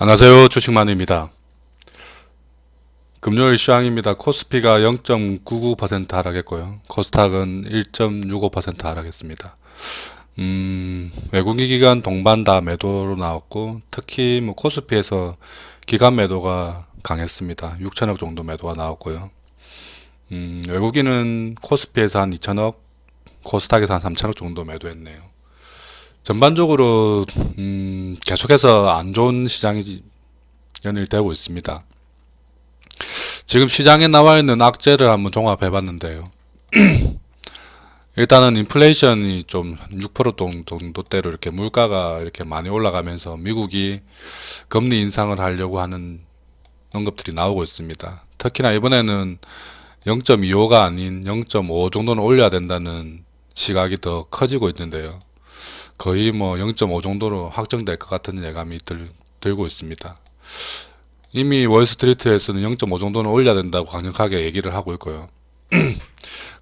안녕하세요. 주식만입니다. 금요일 시황입니다. 코스피가 0.99% 하락했고요. 코스닥은 1.65% 하락했습니다. 외국인 기관 동반 다 매도로 나왔고, 특히 코스피에서 기관 매도가 강했습니다. 6천억 정도 매도가 나왔고요. 외국인은 코스피에서 한 2천억, 코스닥에서 한 3천억 정도 매도했네요. 전반적으로 계속해서 안 좋은 시장이 연일되고 있습니다. 지금 시장에 나와 있는 악재를 한번 종합해 봤는데요. 일단은 인플레이션이 좀 6% 정도대로 이렇게 물가가 이렇게 많이 올라가면서 미국이 금리 인상을 하려고 하는 언급들이 나오고 있습니다. 특히나 이번에는 0.25가 아닌 0.5 정도는 올려야 된다는 시각이 더 커지고 있는데요. 거의 0.5 정도로 확정될 것 같은 예감이 들고 있습니다. 이미 월스트리트에서는 0.5 정도는 올려야 된다고 강력하게 얘기를 하고 있고요.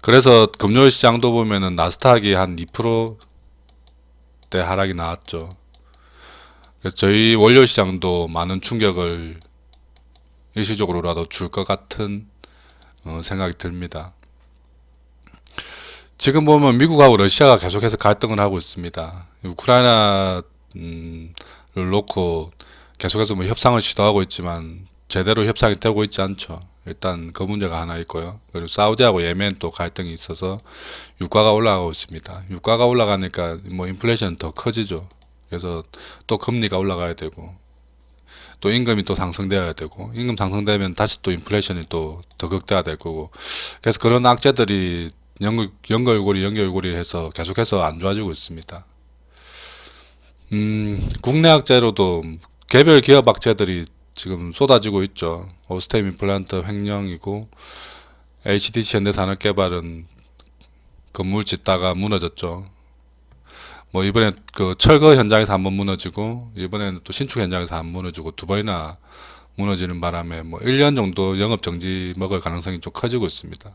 그래서 금요일 시장도 보면은 나스닥이 한 2%대 하락이 나왔죠. 그래서 저희 월요일 시장도 많은 충격을 일시적으로라도 줄 것 같은 생각이 듭니다. 지금 보면 미국하고 러시아가 계속해서 갈등을 하고 있습니다. 우크라이나를 놓고 계속해서 협상을 시도하고 있지만 제대로 협상이 되고 있지 않죠. 일단 그 문제가 하나 있고요. 그리고 사우디하고 예멘 또 갈등이 있어서 유가가 올라가고 있습니다. 유가가 올라가니까 인플레이션은 더 커지죠. 그래서 또 금리가 올라가야 되고 또 임금이 또 상승되어야 되고 임금 상승되면 다시 또 인플레이션이 또 더 극대화될 거고 그래서 그런 악재들이 연결고리 해서 계속해서 안 좋아지고 있습니다. 국내 악재로도 개별 기업 악재들이 지금 쏟아지고 있죠. 오스템 임플란트 횡령이고 HDC 현대산업개발은 건물 짓다가 무너졌죠. 이번에 그 철거 현장에서 한번 무너지고 이번에는 또 신축 현장에서 한번 무너지고 두 번이나 무너지는 바람에 1년 정도 영업 정지 먹을 가능성이 좀 커지고 있습니다.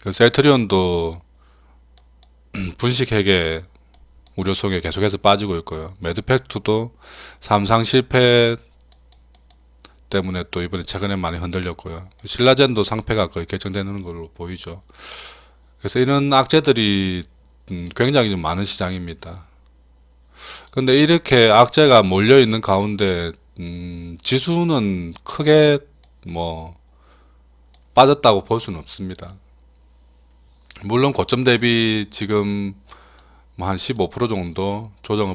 그 셀트리온도 분식회계 우려 속에 계속해서 빠지고 있고요. 매드팩트도 삼상 실패 때문에 또 이번에 최근에 많이 흔들렸고요. 신라젠도 상패가 거의 결정되는 걸로 보이죠. 그래서 이런 악재들이 굉장히 좀 많은 시장입니다. 근데 이렇게 악재가 몰려 있는 가운데 지수는 크게 빠졌다고 볼 수는 없습니다. 물론 고점 대비 지금 한 15% 정도 조정을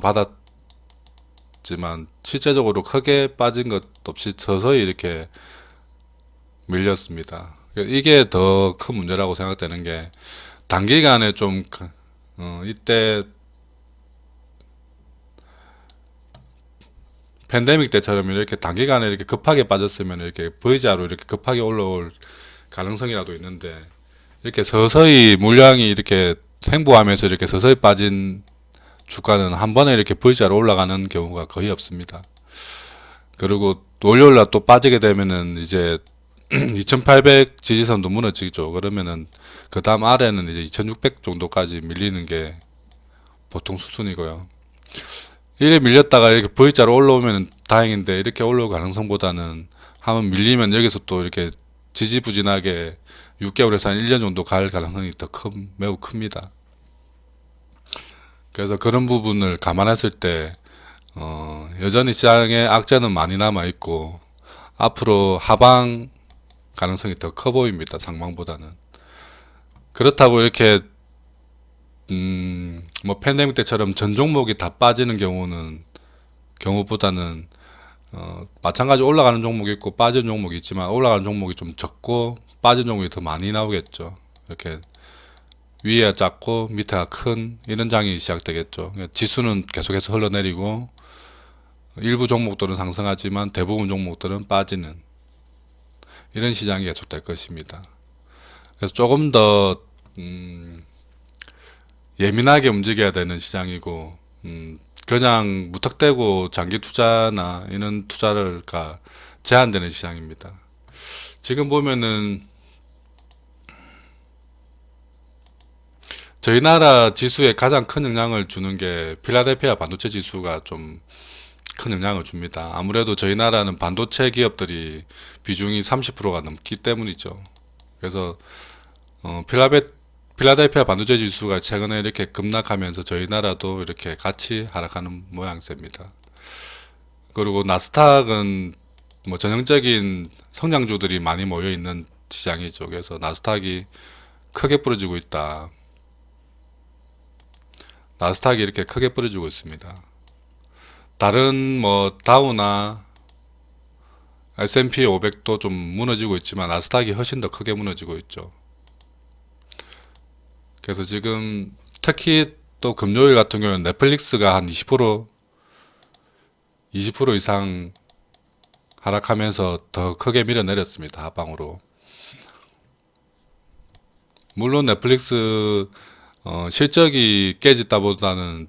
받았지만 실제적으로 크게 빠진 것 없이 서서히 이렇게 밀렸습니다. 이게 더 큰 문제라고 생각되는 게 단기간에 좀 이때 팬데믹 때처럼 이렇게 단기간에 이렇게 급하게 빠졌으면 이렇게 V자로 이렇게 급하게 올라올 가능성이라도 있는데 이렇게 서서히 물량이 이렇게 횡보하면서 이렇게 서서히 빠진 주가는 한 번에 이렇게 V자로 올라가는 경우가 거의 없습니다. 그리고 월요일날 또 빠지게 되면은 이제 2800 지지선도 무너지죠. 그러면은 그 다음 아래는 이제 2600 정도까지 밀리는 게 보통 수순이고요. 이래 밀렸다가 이렇게 V자로 올라오면 다행인데 이렇게 올라올 가능성보다는 한번 밀리면 여기서 또 이렇게 지지부진하게 6개월에서 한 1년 정도 갈 가능성이 매우 큽니다. 그래서 그런 부분을 감안했을 때 여전히 시장에 악재는 많이 남아있고 앞으로 하방 가능성이 더 커 보입니다. 상방보다는. 그렇다고 이렇게 팬데믹 때처럼 전 종목이 다 빠지는 경우보다는 마찬가지 올라가는 종목이 있고 빠지는 종목이 있지만 올라가는 종목이 좀 적고 빠진 종목이 더 많이 나오겠죠. 이렇게 위에가 작고 밑에가 큰 이런 장이 시작되겠죠. 지수는 계속해서 흘러내리고 일부 종목들은 상승하지만 대부분 종목들은 빠지는 이런 시장이 계속될 것입니다. 그래서 조금 더 예민하게 움직여야 되는 시장이고 그냥 무턱대고 장기 투자나 이런 투자가 제한되는 시장입니다. 지금 보면은 저희 나라 지수에 가장 큰 영향을 주는 게 필라델피아 반도체 지수가 좀 큰 영향을 줍니다. 아무래도 저희 나라는 반도체 기업들이 비중이 30%가 넘기 때문이죠. 그래서 필라델피아 반도체 지수가 최근에 이렇게 급락하면서 저희 나라도 이렇게 같이 하락하는 모양새입니다. 그리고 나스닥은 뭐 전형적인 성장주들이 많이 모여 있는 시장이죠. 그래서 나스닥이 크게 부러지고 있다. 나스닥이 이렇게 크게 부러지고 있습니다. 다른 뭐 다우나 S&P 500도 좀 무너지고 있지만 나스닥이 훨씬 더 크게 무너지고 있죠. 그래서 지금 특히 또 금요일 같은 경우는 넷플릭스가 한 20% 이상 하락하면서 더 크게 밀어내렸습니다. 하방으로. 물론 넷플릭스 실적이 깨졌다보다는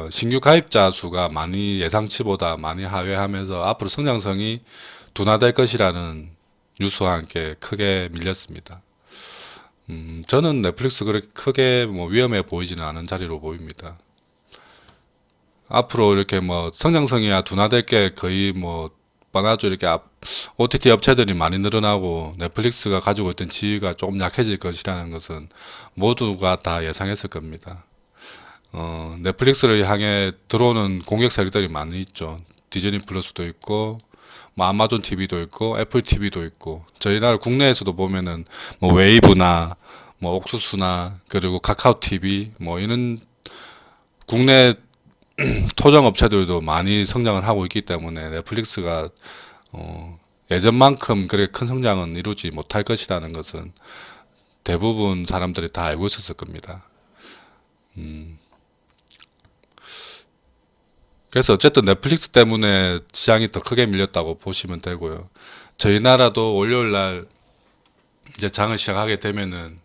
신규 가입자 수가 많이 예상치보다 많이 하회하면서 앞으로 성장성이 둔화될 것이라는 뉴스와 함께 크게 밀렸습니다. 저는 넷플릭스 그렇게 크게 뭐 위험해 보이지는 않은 자리로 보입니다. 앞으로 이렇게 뭐 성장성이야 둔화될 게 거의 뭐 뻔하죠. 이렇게 OTT 업체들이 많이 늘어나고 넷플릭스가 가지고 있던 지위가 조금 약해질 것이라는 것은 모두가 다 예상했을 겁니다. 넷플릭스를 향해 들어오는 공격 세력들이 많이 있죠. 디즈니 플러스도 있고, 뭐 아마존 TV도 있고, 애플 TV도 있고, 저희 나라 국내에서도 보면은 뭐 웨이브나 뭐 옥수수나 그리고 카카오 TV 뭐 이런 국내 토종 업체들도 많이 성장을 하고 있기 때문에 넷플릭스가 예전만큼 그렇게 큰 성장은 이루지 못할 것이라는 것은 대부분 사람들이 다 알고 있었을 겁니다. 그래서 어쨌든 넷플릭스 때문에 시장이 더 크게 밀렸다고 보시면 되고요. 저희 나라도 월요일 날 이제 장을 시작하게 되면은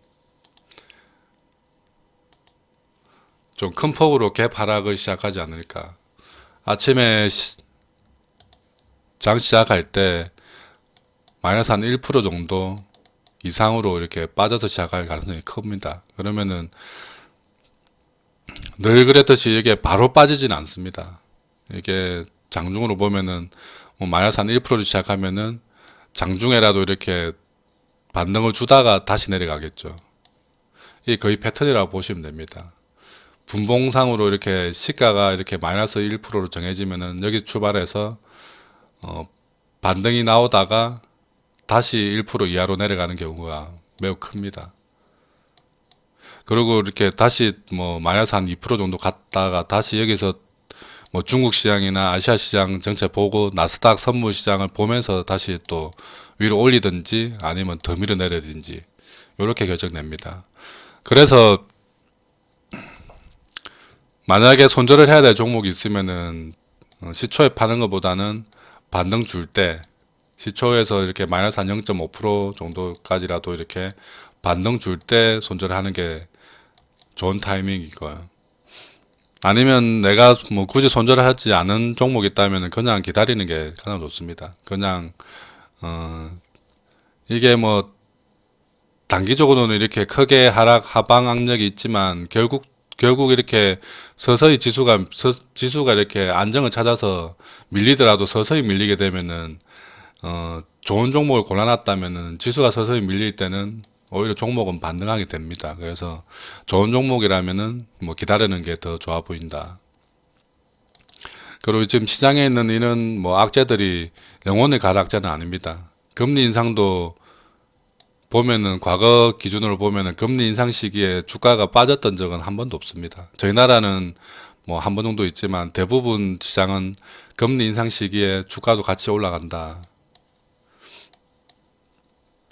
좀 큰 폭으로 갭 하락을 시작하지 않을까. 아침에 장 시작할 때 마이너스 한 1% 정도 이상으로 이렇게 빠져서 시작할 가능성이 큽니다. 그러면은 늘 그랬듯이 이게 바로 빠지진 않습니다. 이게 장중으로 보면은 뭐 마이너스 한 1%를 시작하면은 장중에라도 이렇게 반등을 주다가 다시 내려가겠죠. 이게 거의 패턴이라고 보시면 됩니다. 분봉상으로 이렇게 시가가 이렇게 마이너스 1%로 정해지면은 여기 출발해서 반등이 나오다가 다시 1% 이하로 내려가는 경우가 매우 큽니다. 그리고 이렇게 다시 뭐 마이너스 한 2% 정도 갔다가 다시 여기서 뭐 중국 시장이나 아시아 시장 전체 보고 나스닥 선물 시장을 보면서 다시 또 위로 올리든지 아니면 더 밀어내리든지 이렇게 결정됩니다. 그래서 만약에 손절을 해야 될 종목이 있으면은 시초에 파는 것보다는 반등 줄 때 시초에서 이렇게 마이너스 한 0.5% 정도까지라도 이렇게 반등 줄 때 손절을 하는 게 좋은 타이밍이고요. 아니면 내가 뭐 굳이 손절을 하지 않은 종목이 있다면 그냥 기다리는 게 가장 좋습니다. 그냥 이게 뭐 단기적으로는 이렇게 크게 하방 악력이 있지만 결국 이렇게 서서히 지수가 이렇게 안정을 찾아서 밀리더라도 서서히 밀리게 되면은 좋은 종목을 골라놨다면은 지수가 서서히 밀릴 때는 오히려 종목은 반등하게 됩니다. 그래서 좋은 종목이라면은 뭐 기다리는 게 더 좋아 보인다. 그리고 지금 시장에 있는 이런 뭐 악재들이 영원히 갈 악재는 아닙니다. 금리 인상도 보면은 과거 기준으로 보면은 금리 인상 시기에 주가가 빠졌던 적은 한 번도 없습니다. 저희 나라는 뭐 한 번 정도 있지만 대부분 시장은 금리 인상 시기에 주가도 같이 올라간다.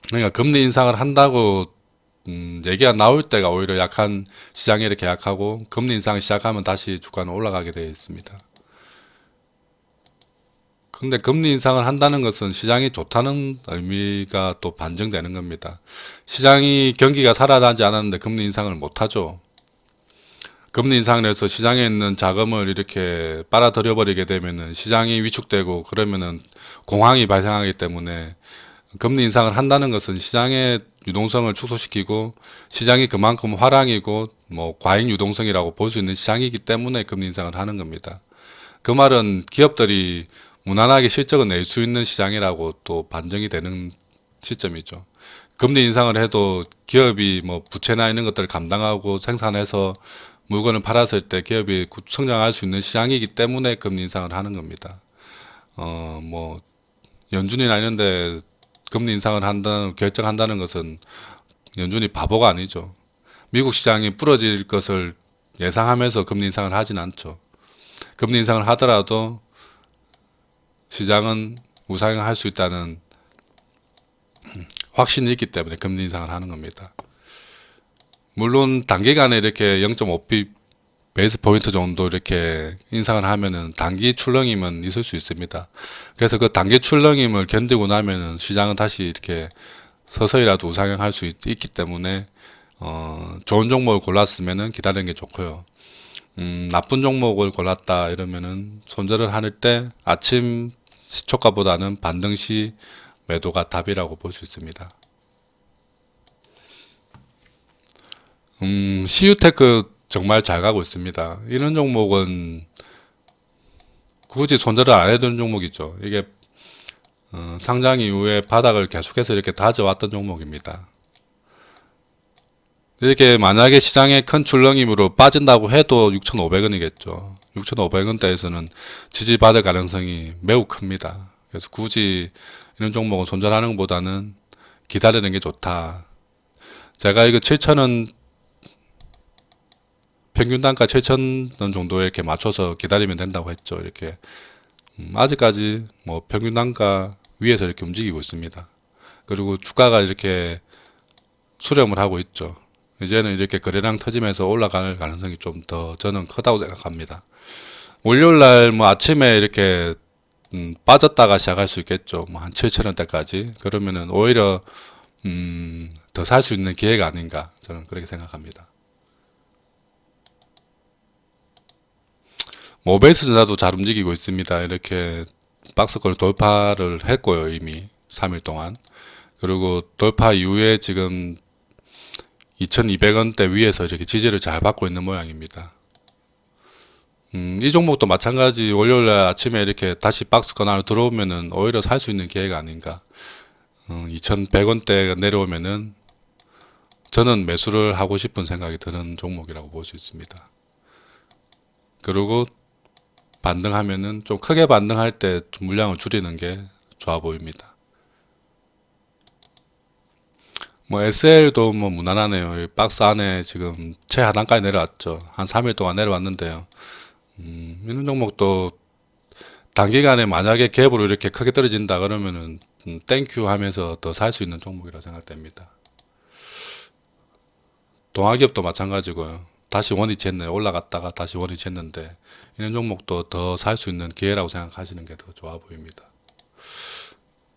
그러니까 금리 인상을 한다고 얘기가 나올 때가 오히려 약한 시장이 이렇게 약하고 금리 인상을 시작하면 다시 주가는 올라가게 되어 있습니다. 근데 금리 인상을 한다는 것은 시장이 좋다는 의미가 또 반증되는 겁니다. 시장이 경기가 살아나지 않았는데 금리 인상을 못 하죠. 금리 인상을 해서 시장에 있는 자금을 이렇게 빨아들여 버리게 되면은 시장이 위축되고 그러면은 공황이 발생하기 때문에 금리 인상을 한다는 것은 시장의 유동성을 축소시키고 시장이 그만큼 화랑이고 뭐 과잉 유동성이라고 볼 수 있는 시장이기 때문에 금리 인상을 하는 겁니다. 그 말은 기업들이 무난하게 실적을 낼 수 있는 시장이라고 또 반정이 되는 시점이죠. 금리 인상을 해도 기업이 뭐 부채나 이런 것들을 감당하고 생산해서 물건을 팔았을 때 기업이 성장할 수 있는 시장이기 때문에 금리 인상을 하는 겁니다. 뭐 연준이나 이런데 금리 인상을 결정한다는 것은 연준이 바보가 아니죠. 미국 시장이 부러질 것을 예상하면서 금리 인상을 하진 않죠. 금리 인상을 하더라도 시장은 우상향할 수 있다는 확신이 있기 때문에 금리 인상을 하는 겁니다. 물론 단기간에 이렇게 0.5핍 베이스 포인트 정도 이렇게 인상을 하면은 단기 출렁임은 있을 수 있습니다. 그래서 그 단기 출렁임을 견디고 나면은 시장은 다시 이렇게 서서히라도 우상향할 수 있기 때문에 좋은 종목을 골랐으면은 기다리는 게 좋고요. 나쁜 종목을 골랐다 이러면은 손절을 할 때 아침 시초가보다는 반등 시 매도가 답이라고 볼 수 있습니다. CU테크 정말 잘 가고 있습니다. 이런 종목은 굳이 손절을 안 해도 되는 종목이죠. 이게 상장 이후에 바닥을 계속해서 이렇게 다져왔던 종목입니다. 이렇게 만약에 시장에 큰 출렁임으로 빠진다고 해도 6,500원이겠죠. 6,500원대에서는 지지받을 가능성이 매우 큽니다. 그래서 굳이 이런 종목은 손절하는 것보다는 기다리는 게 좋다. 제가 이거 7,000원 평균 단가 7,000원 정도에 이렇게 맞춰서 기다리면 된다고 했죠. 이렇게 아직까지 뭐 평균 단가 위에서 이렇게 움직이고 있습니다. 그리고 주가가 이렇게 수렴을 하고 있죠. 이제는 이렇게 거래량 터지면서 올라갈 가능성이 좀 더 저는 크다고 생각합니다. 월요일날 뭐 아침에 이렇게 빠졌다가 시작할 수 있겠죠. 뭐 한 7,000원대까지. 그러면은 오히려 더 살 수 있는 기회가 아닌가 저는 그렇게 생각합니다. 모베이스 전자도 잘 움직이고 있습니다. 이렇게 박스권 돌파를 했고요. 이미 3일 동안. 그리고 돌파 이후에 지금 2200원대 위에서 이렇게 지지를 잘 받고 있는 모양입니다. 이 종목도 마찬가지 월요일 아침에 이렇게 다시 박스권 안으로 들어오면은 오히려 살 수 있는 기회가 아닌가. 2100원대가 내려오면은 저는 매수를 하고 싶은 생각이 드는 종목이라고 볼 수 있습니다. 그리고 반등하면은 좀 크게 반등할 때 물량을 줄이는 게 좋아 보입니다. 뭐 SL도 뭐 무난하네요. 박스 안에 지금 최하단까지 내려왔죠. 한 3일 동안 내려왔는데요. 이런 종목도 단기간에 만약에 갭으로 이렇게 크게 떨어진다 그러면은 땡큐 하면서 더 살 수 있는 종목이라고 생각됩니다. 동아기업도 마찬가지고요. 다시 원위치 했네요. 올라갔다가 다시 원위치 했는데 이런 종목도 더 살 수 있는 기회라고 생각하시는 게 더 좋아 보입니다.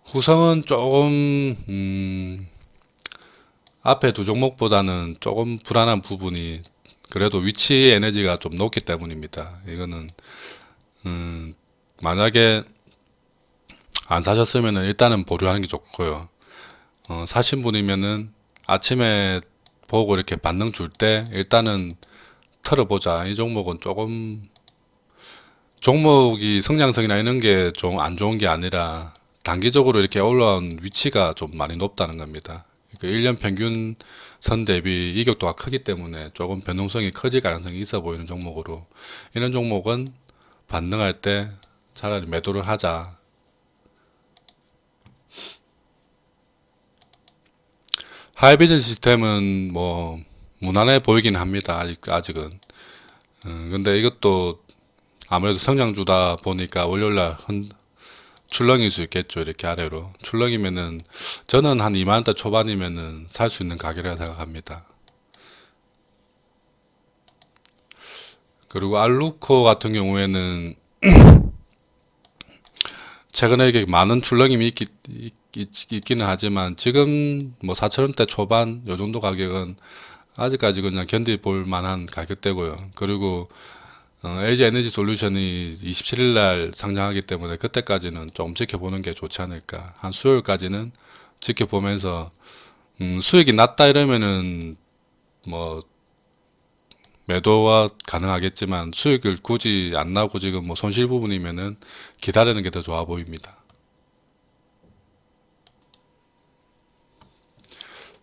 후성은 조금 앞에 두 종목보다는 조금 불안한 부분이 그래도 위치 에너지가 좀 높기 때문입니다. 이거는 만약에 안 사셨으면 일단은 보류하는 게 좋고요. 사신 분이면은 아침에 보고 이렇게 반등 줄 때 일단은 털어보자. 이 종목은 조금 종목이 성장성이나 이런 게 좀 안 좋은 게 아니라 단기적으로 이렇게 올라온 위치가 좀 많이 높다는 겁니다. 그 1년 평균 선 대비 이격도가 크기 때문에 조금 변동성이 커질 가능성이 있어 보이는 종목으로 이런 종목은 반등할 때 차라리 매도를 하자. 하이비전 시스템은 뭐 무난해 보이긴 합니다. 아직은. 근데 이것도 아무래도 성장주다 보니까 월요일날 출렁일 수 있겠죠. 이렇게 아래로. 출렁이면은 저는 한 2만원대 초반이면은 살 수 있는 가격이라고 생각합니다. 그리고 알루코 같은 경우에는 최근에 이게 많은 출렁임이 있기는 하지만 지금 뭐 4천원대 초반 요 정도 가격은 아직까지 그냥 견뎌볼 만한 가격대고요. 그리고 LG 에너지 솔루션이 27일 날 상장하기 때문에 그때까지는 좀 지켜보는 게 좋지 않을까. 한 수요일까지는 지켜보면서 수익이 낮다 이러면은 뭐 매도가 가능하겠지만 수익을 굳이 안 나고 지금 뭐 손실 부분이면은 기다리는 게 더 좋아 보입니다.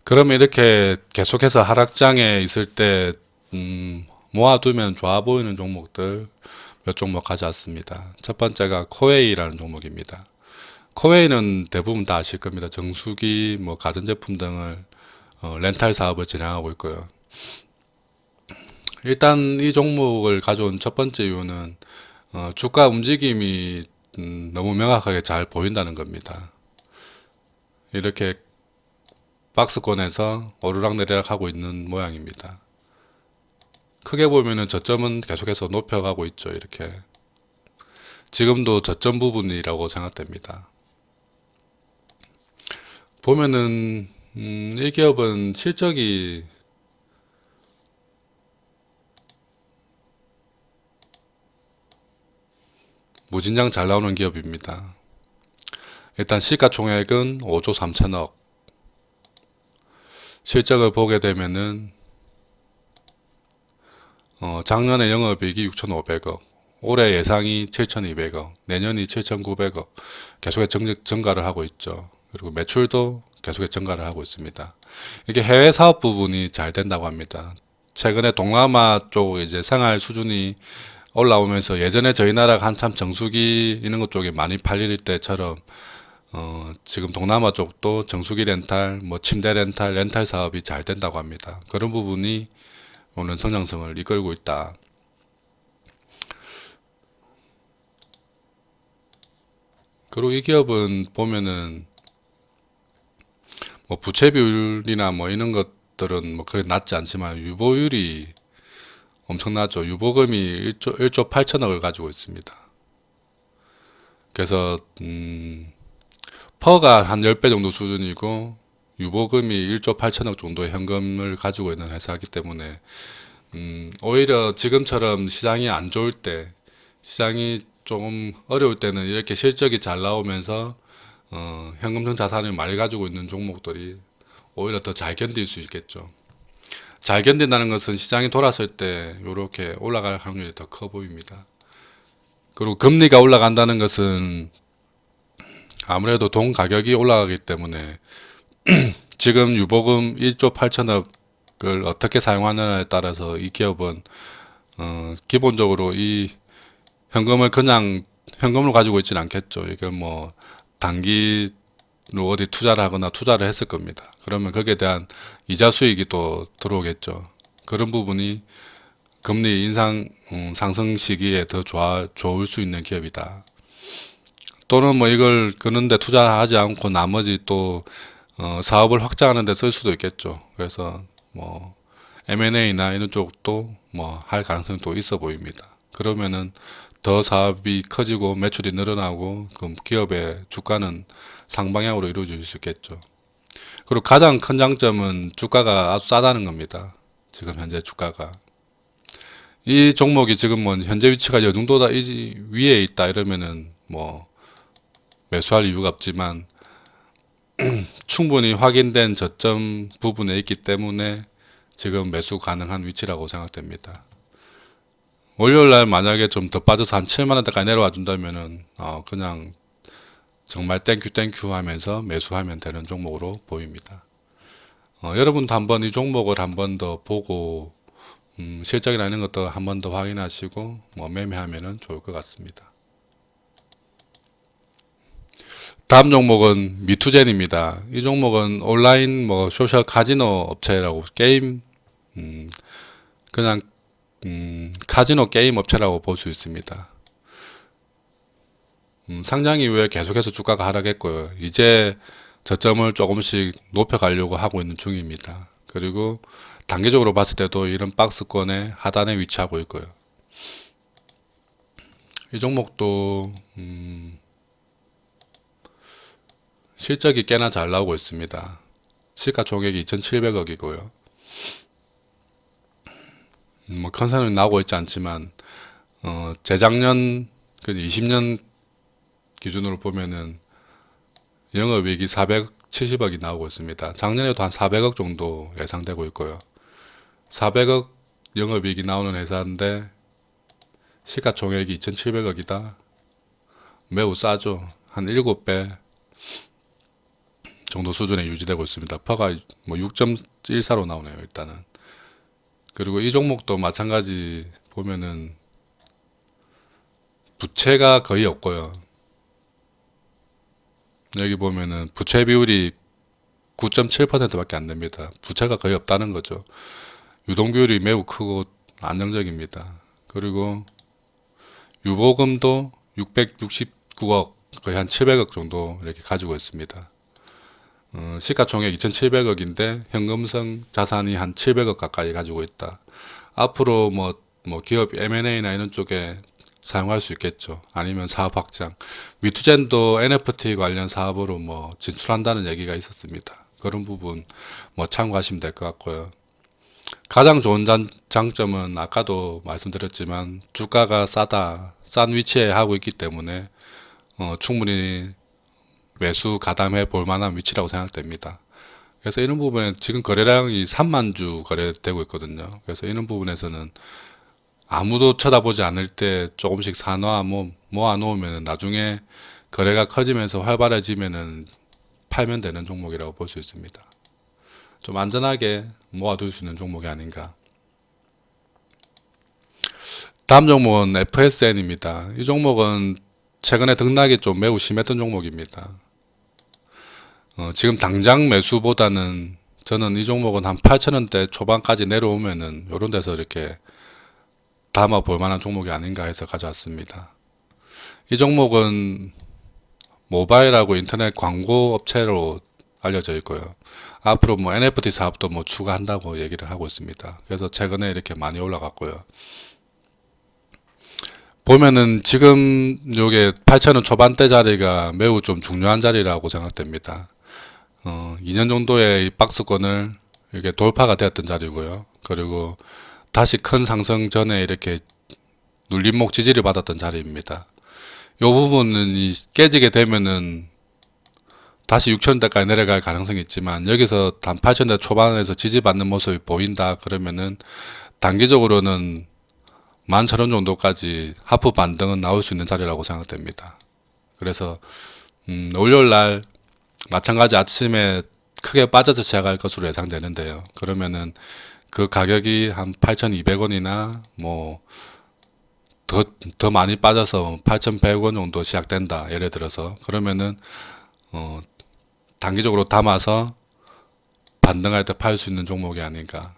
그러면 이렇게 계속해서 하락장에 있을 때 모아두면 좋아 보이는 종목들 몇 종목 가져왔습니다. 첫 번째가 코웨이라는 종목입니다. 코웨이는 대부분 다 아실 겁니다. 정수기, 뭐 가전제품 등을 렌탈 사업을 진행하고 있고요. 일단 이 종목을 가져온 첫 번째 이유는 주가 움직임이 너무 명확하게 잘 보인다는 겁니다. 이렇게 박스권에서 오르락내리락 하고 있는 모양입니다. 크게 보면은 저점은 계속해서 높여가고 있죠. 이렇게 지금도 저점 부분이라고 생각됩니다. 보면은 이 기업은 실적이 무진장 잘 나오는 기업입니다. 일단 시가총액은 5조 3천억, 실적을 보게 되면은 작년에 영업이익이 6,500억, 올해 예상이 7,200억, 내년이 7,900억, 계속해서 증가를 하고 있죠. 그리고 매출도 계속해서 증가를 하고 있습니다. 이게 해외 사업 부분이 잘 된다고 합니다. 최근에 동남아 쪽 이제 생활 수준이 올라오면서 예전에 저희 나라가 한참 정수기 이런 것 쪽에 많이 팔릴 때처럼 지금 동남아 쪽도 정수기 렌탈, 뭐 침대 렌탈 사업이 잘 된다고 합니다. 그런 부분이 오는 성장성을 이끌고 있다. 그리고 이 기업은 보면은 뭐 부채 비율이나 뭐 이런 것들은 뭐 그렇게 낮지 않지만 유보율이 엄청나죠. 유보금이 1조 8천억을 가지고 있습니다. 그래서 퍼가 한 10배 정도 수준이고 유보금이 1조 8천억 정도의 현금을 가지고 있는 회사이기 때문에 오히려 지금처럼 시장이 안 좋을 때, 시장이 조금 어려울 때는 이렇게 실적이 잘 나오면서 현금성 자산을 많이 가지고 있는 종목들이 오히려 더 잘 견딜 수 있겠죠. 잘 견딘다는 것은 시장이 돌았을 때 이렇게 올라갈 확률이 더 커 보입니다. 그리고 금리가 올라간다는 것은 아무래도 돈 가격이 올라가기 때문에 지금 유보금 1조 8천억을 어떻게 사용하느냐에 따라서 이 기업은 기본적으로 이 현금을 그냥 현금을 가지고 있지는 않겠죠. 이게 뭐 단기로 어디 투자를 하거나 투자를 했을 겁니다. 그러면 거기에 대한 이자 수익이 또 들어오겠죠. 그런 부분이 금리 인상 상승 시기에 더 좋을 수 있는 기업이다. 또는 뭐 이걸 그런데 투자하지 않고 나머지 또 사업을 확장하는 데 쓸 수도 있겠죠. 그래서 뭐 M&A나 이런 쪽도 뭐 할 가능성이 또 있어 보입니다. 그러면은 더 사업이 커지고 매출이 늘어나고 그 기업의 주가는 상방향으로 이루어질 수 있겠죠. 그리고 가장 큰 장점은 주가가 아주 싸다는 겁니다. 지금 현재 주가가. 이 종목이 지금 뭐 현재 위치가 이 정도다 위에 있다 이러면은 뭐 매수할 이유가 없지만 충분히 확인된 저점 부분에 있기 때문에 지금 매수 가능한 위치라고 생각됩니다. 월요일날 만약에 좀 더 빠져서 한 7만원대까지 내려와 준다면은 그냥 정말 땡큐 하면서 매수하면 되는 종목으로 보입니다. 여러분도 한번 이 종목을 한 번 더 보고 실적이나 이런 것도 한 번 더 확인하시고 뭐 매매하면은 좋을 것 같습니다. 다음 종목은 미투젠입니다. 이 종목은 온라인 뭐 소셜 카지노 업체라고 게임 그냥 카지노 게임 업체라고 볼 수 있습니다. 상장 이후에 계속해서 주가가 하락했고요. 이제 저점을 조금씩 높여가려고 하고 있는 중입니다. 그리고 단기적으로 봤을 때도 이런 박스권의 하단에 위치하고 있고요. 이 종목도 실적이 꽤나 잘 나오고 있습니다. 시가총액이 2,700억이고요. 뭐 컨센은 나오고 있지 않지만 재작년 20년 기준으로 보면은 영업이익이 470억이 나오고 있습니다. 작년에도 한 400억 정도 예상되고 있고요. 400억 영업이익이 나오는 회사인데 시가총액이 2,700억이다. 매우 싸죠. 한 7배 정도 수준에 유지되고 있습니다. 퍼가 뭐 6.14로 나오네요, 일단은. 그리고 이 종목도 마찬가지 보면은 부채가 거의 없고요. 여기 보면은 부채 비율이 9.7%밖에 안 됩니다. 부채가 거의 없다는 거죠. 유동 비율이 매우 크고 안정적입니다. 그리고 유보금도 669억, 거의 한 700억 정도 이렇게 가지고 있습니다. 시가총액 2,700억인데 현금성 자산이 한 700억 가까이 가지고 있다. 앞으로 뭐 기업 M&A나 이런 쪽에 사용할 수 있겠죠. 아니면 사업 확장. 위투젠도 NFT 관련 사업으로 뭐 진출한다는 얘기가 있었습니다. 그런 부분 뭐 참고하시면 될 것 같고요. 가장 좋은 장점은 아까도 말씀드렸지만 주가가 싼 위치에 하고 있기 때문에 충분히 매수 가담해 볼 만한 위치라고 생각됩니다. 그래서 이런 부분에 지금 거래량이 3만 주 거래되고 있거든요. 그래서 이런 부분에서는 아무도 쳐다보지 않을 때 조금씩 사놓아 모아 놓으면 나중에 거래가 커지면서 활발해지면은 팔면 되는 종목이라고 볼 수 있습니다. 좀 안전하게 모아둘 수 있는 종목이 아닌가. 다음 종목은 FSN입니다. 이 종목은 최근에 등락이 좀 매우 심했던 종목입니다. 지금 당장 매수보다는 저는 이 종목은 한 8,000원대 초반까지 내려오면은 요런 데서 이렇게 담아 볼 만한 종목이 아닌가 해서 가져왔습니다. 이 종목은 모바일하고 인터넷 광고 업체로 알려져 있고요. 앞으로 뭐 NFT 사업도 뭐 추가한다고 얘기를 하고 있습니다. 그래서 최근에 이렇게 많이 올라갔고요. 보면은 지금 요게 8,000원 초반대 자리가 매우 좀 중요한 자리라고 생각됩니다. 2년 정도의 이 박스권을 이게 돌파가 되었던 자리고요. 그리고 다시 큰 상승 전에 이렇게 눌림목 지지를 받았던 자리입니다. 이 부분은 깨지게 되면은 다시 6,000원대까지 내려갈 가능성이 있지만 여기서 단 8,000원대 초반에서 지지받는 모습이 보인다 그러면은 단기적으로는 11,000원 정도까지 하프 반등은 나올 수 있는 자리라고 생각됩니다. 그래서 월요일 날 마찬가지 아침에 크게 빠져서 시작할 것으로 예상되는데요. 그러면은 그 가격이 한 8,200원이나 뭐 더 많이 빠져서 8,100원 정도 시작된다. 예를 들어서 그러면은 단기적으로 담아서 반등할 때 팔 수 있는 종목이 아닌가.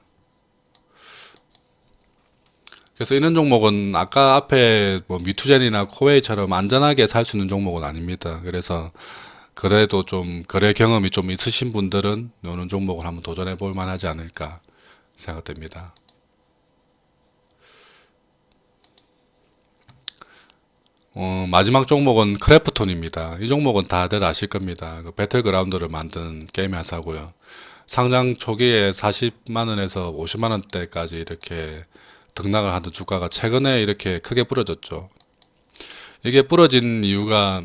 그래서 이런 종목은 아까 앞에 뭐 미투젠이나 코웨이처럼 안전하게 살 수 있는 종목은 아닙니다. 그래서 그래도 좀 거래 경험이 좀 있으신 분들은 이런 종목을 한번 도전해 볼 만하지 않을까 생각됩니다. 마지막 종목은 크래프톤입니다. 이 종목은 다들 아실 겁니다. 그 배틀그라운드를 만든 게임 회사고요. 상장 초기에 40만원에서 50만원대까지 이렇게 등락을 하던 주가가 최근에 이렇게 크게 부러졌죠. 이게 부러진 이유가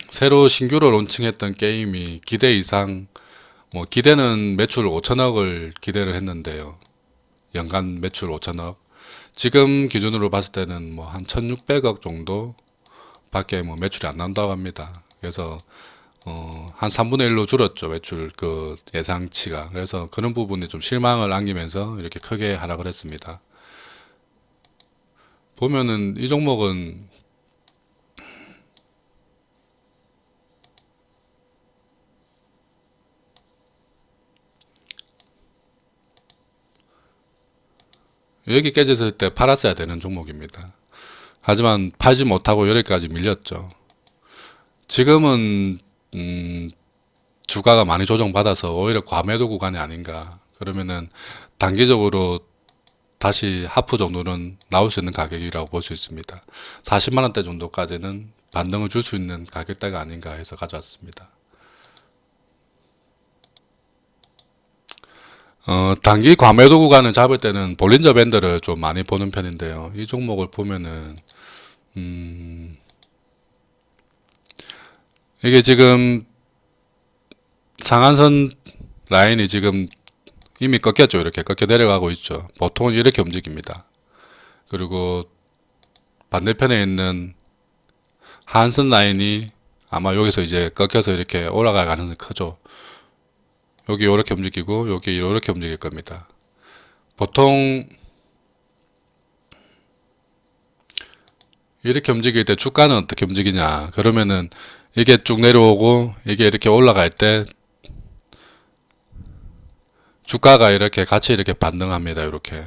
새로 신규로 론칭했던 게임이 기대 이상, 뭐 기대는 매출 5천억을 기대를 했는데요. 연간 매출 5천억. 지금 기준으로 봤을 때는 뭐 한 1,600억 정도 밖에 뭐 매출이 안 나온다고 합니다. 그래서 한 3분의 1로 줄었죠. 매출 그 예상치가. 그래서 그런 부분이 좀 실망을 안기면서 이렇게 크게 하락을 했습니다. 보면은 이 종목은 여기 깨졌을 때 팔았어야 되는 종목입니다. 하지만 팔지 못하고 여기까지 밀렸죠. 지금은 주가가 많이 조정받아서 오히려 과매도 구간이 아닌가. 그러면은 단기적으로 다시 하프 정도는 나올 수 있는 가격이라고 볼 수 있습니다. 40만원대 정도까지는 반등을 줄 수 있는 가격대가 아닌가 해서 가져왔습니다. 단기 과매도 구간을 잡을 때는 볼린저 밴드를 좀 많이 보는 편인데요. 이 종목을 보면은 이게 지금 상한선 라인이 지금 이미 꺾였죠. 이렇게 꺾여 내려가고 있죠. 보통은 이렇게 움직입니다. 그리고 반대편에 있는 하한선 라인이 아마 여기서 이제 꺾여서 이렇게 올라갈 가능성이 크죠. 여기 이렇게 움직이고 여기 이렇게 움직일 겁니다. 보통 이렇게 움직일 때 주가는 어떻게 움직이냐? 그러면은 이게 쭉 내려오고 이게 이렇게 올라갈 때 주가가 이렇게 같이 이렇게 반등합니다. 요렇게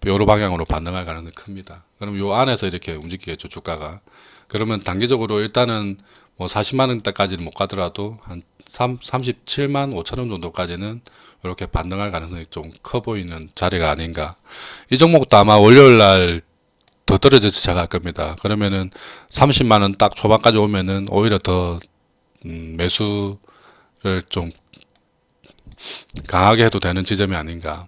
요로 방향으로 반등할 가능성이 큽니다. 그럼 요 안에서 이렇게 움직이겠죠, 주가가. 그러면 단기적으로 일단은 뭐 40만 원대까지는 못 가더라도 한 37만 5천 원 정도까지는 이렇게 반등할 가능성이 좀 커 보이는 자리가 아닌가. 이 종목도 아마 월요일 날 더 떨어져서 시작할 겁니다. 그러면은 30만 원 딱 초반까지 오면은 오히려 더 매수를 좀 강하게 해도 되는 지점이 아닌가.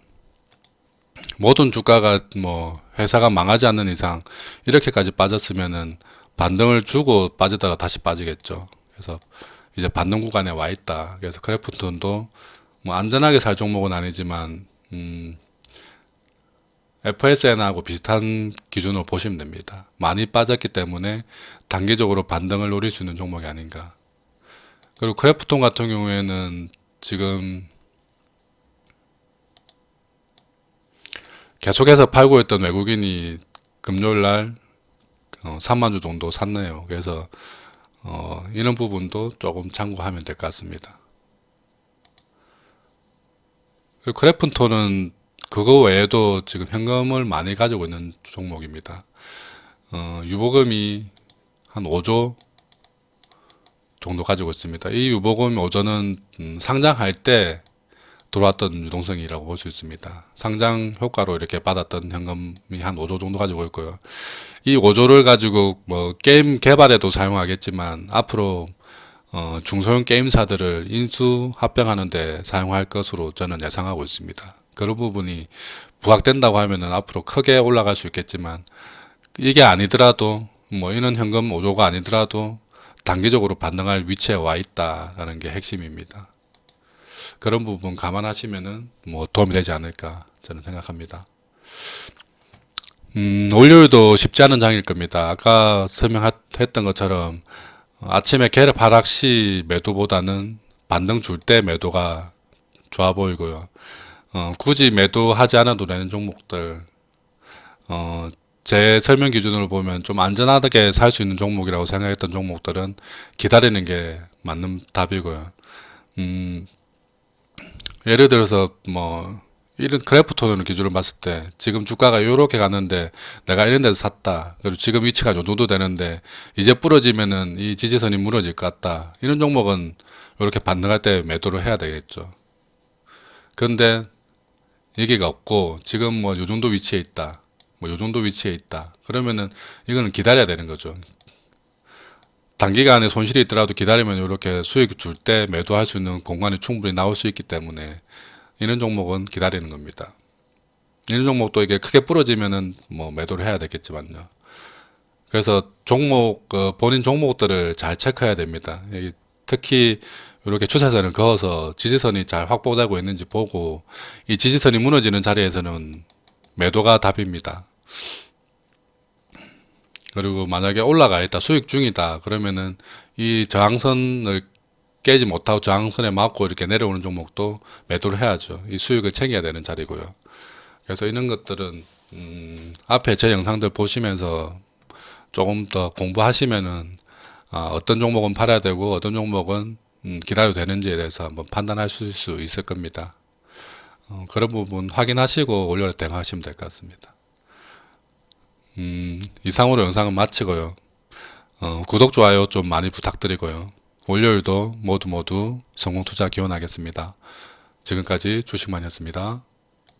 모든 주가가 뭐 회사가 망하지 않는 이상 이렇게까지 빠졌으면은 반등을 주고 빠지다가 다시 빠지겠죠. 그래서 이제 반등 구간에 와 있다. 그래서 크래프톤도 뭐 안전하게 살 종목은 아니지만 FSN하고 비슷한 기준으로 보시면 됩니다. 많이 빠졌기 때문에 단기적으로 반등을 노릴 수 있는 종목이 아닌가. 그리고 크래프톤 같은 경우에는 지금 계속해서 팔고 있던 외국인이 금요일 날 3만 주 정도 샀네요. 그래서 이런 부분도 조금 참고하면 될 것 같습니다. 그리고 크래프톤은 그거 외에도 지금 현금을 많이 가지고 있는 종목입니다. 유보금이 한 5조 정도 가지고 있습니다. 이 유보금 5조는 상장할 때 들어왔던 유동성이라고 볼 수 있습니다. 상장 효과로 이렇게 받았던 현금이 한 5조 정도 가지고 있고요. 이 5조를 가지고 뭐 게임 개발에도 사용하겠지만 앞으로 중소형 게임사들을 인수 합병하는 데 사용할 것으로 저는 예상하고 있습니다. 그런 부분이 부각된다고 하면은 앞으로 크게 올라갈 수 있겠지만 이게 아니더라도 뭐 이런 현금 5조가 아니더라도 단기적으로 반등할 위치에 와 있다라는 게 핵심입니다. 그런 부분 감안하시면은 뭐 도움이 되지 않을까 저는 생각합니다. 월요일도 쉽지 않은 장일 겁니다. 아까 설명했던 것처럼 아침에 개업 하락 시 매도보다는 반등 줄 때 매도가 좋아 보이고요. 굳이 매도하지 않아도 되는 종목들, 제 설명 기준으로 보면 좀 안전하게 살 수 있는 종목이라고 생각했던 종목들은 기다리는 게 맞는 답이고요. 예를 들어서 뭐 이런 크래프톤을 기준으로 봤을 때 지금 주가가 요렇게 갔는데 내가 이런 데서 샀다. 그리고 지금 위치가 요 정도 되는데 이제 부러지면은 이 지지선이 무너질 것 같다. 이런 종목은 요렇게 반등할 때 매도를 해야 되겠죠. 그런데 얘기가 없고 지금 뭐 요 정도 위치에 있다. 뭐 요 정도 위치에 있다. 그러면은 이거는 기다려야 되는 거죠. 단기간에 손실이 있더라도 기다리면 이렇게 수익 줄 때 매도할 수 있는 공간이 충분히 나올 수 있기 때문에 이런 종목은 기다리는 겁니다. 이런 종목도 이게 크게 부러지면은 뭐 매도를 해야 되겠지만요. 그래서 종목 본인 종목들을 잘 체크해야 됩니다. 특히 이렇게 추세선을 그어서 지지선이 잘 확보되고 있는지 보고 이 지지선이 무너지는 자리에서는 매도가 답입니다. 그리고 만약에 올라가 있다, 수익 중이다, 그러면은 이 저항선을 깨지 못하고 저항선에 맞고 이렇게 내려오는 종목도 매도를 해야죠. 이 수익을 챙겨야 되는 자리고요. 그래서 이런 것들은 앞에 제 영상들 보시면서 조금 더 공부하시면은 어떤 종목은 팔아야 되고 어떤 종목은 기다려도 되는지에 대해서 한번 판단하실 수 있을 겁니다. 그런 부분 확인하시고 월요일에 대응하시면 될 것 같습니다. 이상으로 영상은 마치고요. 구독, 좋아요 좀 많이 부탁드리고요. 월요일도 모두 성공 투자 기원하겠습니다. 지금까지 주식만이었습니다.